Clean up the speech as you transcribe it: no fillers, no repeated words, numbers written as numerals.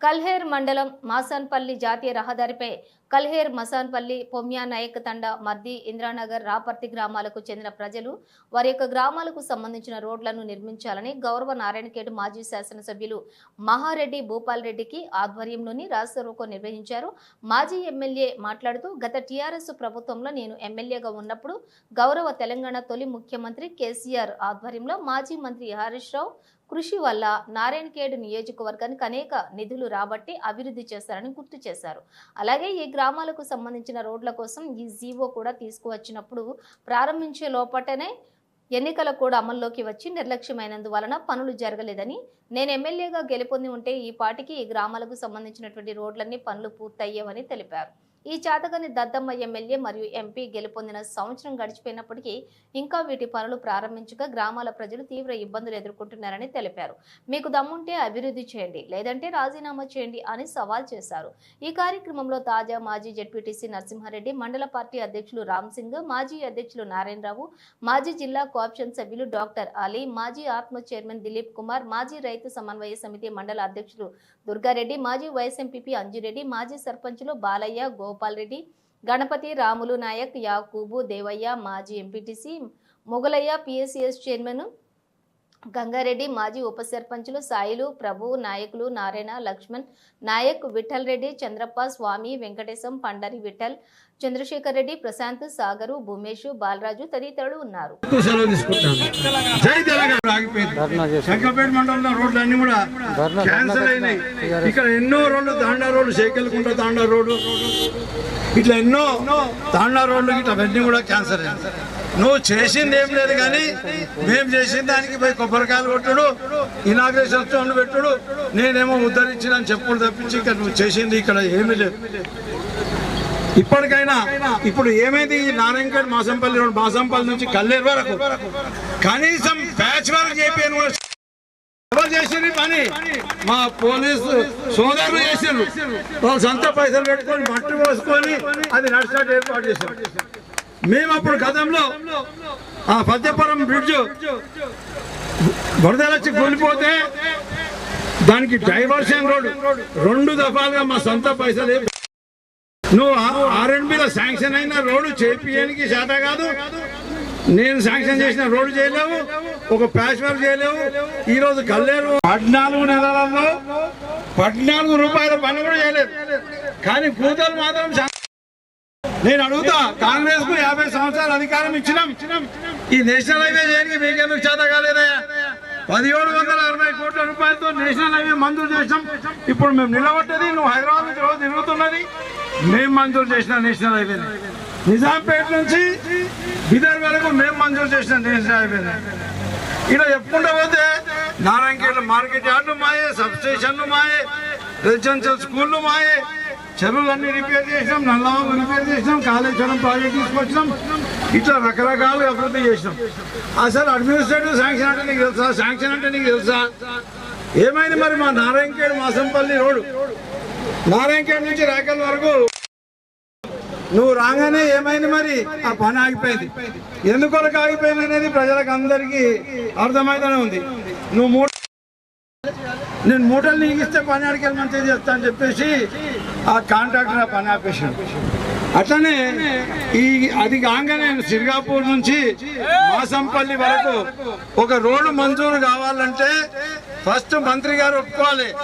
కల్హేర్ మండలం మాసాన్పల్లి జాతీయ రహదారిపై కల్హేర్ మసాన్పల్లి పొమ్యా నాయక్ తండ మర్ది ఇంద్రానగర్ రాపర్తి గ్రామాలకు చెందిన ప్రజలు వారి యొక్క గ్రామాలకు సంబంధించిన రోడ్లను నిర్మించాలని గౌరవ నారాయణఖేడ్ మాజీ శాసనసభ్యులు మహారెడ్డి భూపాల్ రెడ్డికి ఆధ్వర్యంలోని రాష్ట్ర రోకో నిర్వహించారు. మాజీ ఎమ్మెల్యే మాట్లాడుతూ గత టీఆర్ఎస్ ప్రభుత్వంలో నేను ఎమ్మెల్యేగా ఉన్నప్పుడు గౌరవ తెలంగాణ తొలి ముఖ్యమంత్రి కేసీఆర్ ఆధ్వర్యంలో మాజీ మంత్రి హరీష్ రావు కృషి వల్ల నారాయణఖేడ్ నియోజకవర్గానికి అనేక నిధులు రాబట్టి అభివృద్ధి చేశారని గుర్తు చేశారు. అలాగే ఈ గ్రామాలకు సంబంధించిన రోడ్ల కోసం ఈ జీవో కూడా తీసుకువచ్చినప్పుడు ప్రారంభించే లోపటనే ఎన్నికల కూడా అమల్లోకి వచ్చి నిర్లక్ష్యమైనందువలన పనులు జరగలేదని, నేను ఎమ్మెల్యేగా గెలుపొంది ఉంటే ఈ పాటికి ఈ గ్రామాలకు సంబంధించినటువంటి రోడ్లన్నీ పనులు పూర్తయ్యేవని తెలిపారు. ఈ చాతగాని దద్దమ్మ ఎమ్మెల్యే మరియు ఎంపీ గెలుపొందిన సంవత్సరం గడిచిపోయినప్పటికీ ఇంకా వీటి పనులు ప్రారంభించక గ్రామాల ప్రజలు తీవ్ర ఇబ్బందులు ఎదుర్కొంటున్నారని తెలిపారు. మీకు దమ్ముంటే అభివృద్ధి చేయండి, లేదంటే రాజీనామా చేయండి అని సవాల్ చేశారు. ఈ కార్యక్రమంలో తాజా మాజీ జెడ్పీటీసీ నరసింహారెడ్డి, మండల పార్టీ అధ్యక్షులు రామ్ సింగ్, మాజీ అధ్యక్షులు నారాయణరావు, మాజీ జిల్లా కోఆప్షన్ సభ్యులు డాక్టర్ అలీ, మాజీ ఆత్మ చైర్మన్ దిలీప్ కుమార్, మాజీ రైతు సమన్వయ సమితి మండల అధ్యక్షులు దుర్గారెడ్డి, మాజీ వైస్ ఎంపీపీ అంజురెడ్డి, మాజీ సర్పంచులు బాలయ్య, గోపాల్ రెడ్డి, గణపతి, రాములు నాయక్, యాకూబు, దేవయ్య, మాజీ MPTC Mogalaiah, PSCS chairman Gangareddy, మాజీ ఉప సర్పంచులు సాయిలు, ప్రభు, నాయకులు నారాయణ, లక్ష్మణ్ నాయక్, విఠల్ రెడ్డి, చంద్రప్ప, స్వామి, వెంకటేశం, పండరి విఠల్, చంద్రశేఖర్ రెడ్డి, ప్రశాంత్, సాగరు, భూమేష్, బాలరాజు తదితరులు ఉన్నారు. ఇక్కడ ఎన్నో రోడ్లు, తాండా రోడ్లు, శేఖల్కుంట తాండా రోడ్డు, ఇట్లా ఎన్నో తాండా రోడ్లు ఇట్లా అవన్నీ కూడా క్యాన్సర్ అయింది. నువ్వు చేసింది ఏం లేదు, కానీ మేము చేసిన దానికి పోయి కొబ్బరికాయలు కొట్టుడు, ఇనాగ్రేషన్ స్టోన్లు పెట్టుడు, నేనేమో ఉద్ధరించిన చెప్పులు తప్పించి ఇక్కడ నువ్వు చేసింది ఇక్కడ ఏమీ లేదు. ఇప్పటికైనా ఇప్పుడు ఏమైంది, ఈ నారాయణఖేడ్ మాసంపల్లి రోడ్, మాసంపల్లి నుంచి కల్లేరు వరకు కనీసం ప్యాచ్ వర్క్ చేపాను. ఎవరు చేసింది పని? మా పోలీసు సోదరులు చేసిండ్రు. వాళ్ళు సొంత పైసలు పెట్టుకొని మట్టి పోసుకొని అది నడిచినట్టు ఏర్పాటు చేశారు. మేము అప్పుడు గతంలో ఆ పద్యపురం బ్రిడ్జ్ వరదలొచ్చి కూలిపోతే దానికి డైవర్షన్ రోడ్ 2 దఫాలుగా మా సొంత పైసలు, నువ్వు R&Bలో శాంక్షన్ అయిన రోడ్డు చేపియడానికి చేత కాదు, నేను శాంక్షన్ చేసిన రోడ్డు చేయలేవు, ఒక ప్యాచ్ వర్క్ చేయలేవు. ఈరోజు కల్లేరు 14 నెలలలో 14 రూపాయల పని కూడా చేయలేదు, కానీ కూతలు మాత్రం. నేను అడుగుతా, కాంగ్రెస్ కు 50 సంవత్సరాలు అధికారం ఇచ్చినాం, ఈ నేషనల్ హైవే చేయడానికి మీకెందుకు చేత కాలేదయ్యా? 1760 కోట్ల రూపాయలతో నేషనల్ హైవే మంజూరు చేసినాం. ఇప్పుడు మేము నిలబట్టేది, నువ్వు హైదరాబాద్ నుంచి రోజు తిరుగుతున్నది, మేము మంజూరు చేసిన నేషనల్ హైవేని. నిజాంపేట నుంచి బిదర్ వరకు మేము మంజూరు చేసిన నేషనల్ హైవేని. ఇలా చెప్పుకుంటూ పోతే నారాయణఖేడ్ మార్కెట్ యార్డులు మాయే, సబ్ స్టేషన్లు మాయే, రెసిడెన్షియల్ స్కూళ్ళు మాయే, చెరువులన్నీ రిపేర్ చేసినాం, నల్లవాగు రిపేర్ చేసినాం, కాళేశ్వరం ప్రాజెక్ట్ తీసుకొచ్చినాం, ఇట్లా రకరకాలుగా అభివృద్ధి చేసినాం. అసలు అడ్మినిస్ట్రేటివ్ శాంక్షన్ అంటే నీకు తెలుసా? శాంక్షన్ అంటే నీకు తెలుసా? ఏమైంది మరి మా నారాయణఖేడ్ మాసంపల్లి రోడ్డు, నారాయణఖేడ్ నుంచి రాకల్ వరకు నువ్వు రాగానే ఏమైంది మరి? ఆ పని ఆగిపోయింది. ఎందుకొరకు ఆగిపోయింది అనేది ప్రజలకు అందరికీ అర్థమైతేనే ఉంది. నువ్వు నేను మూటలు నీకిస్తే పని అడిగేది మంచిగా చేస్తా అని చెప్పేసి ఆ కాంట్రాక్టర్ ఆ పని ఆపేసాడు. అట్లనే అది కాగానే సిర్గాపూర్ నుంచి మాసంపల్లి వరకు ఒక రోడ్డు మంజూరు కావాలంటే ఫస్ట్ మంత్రి గారు ఒప్పుకోవాలి.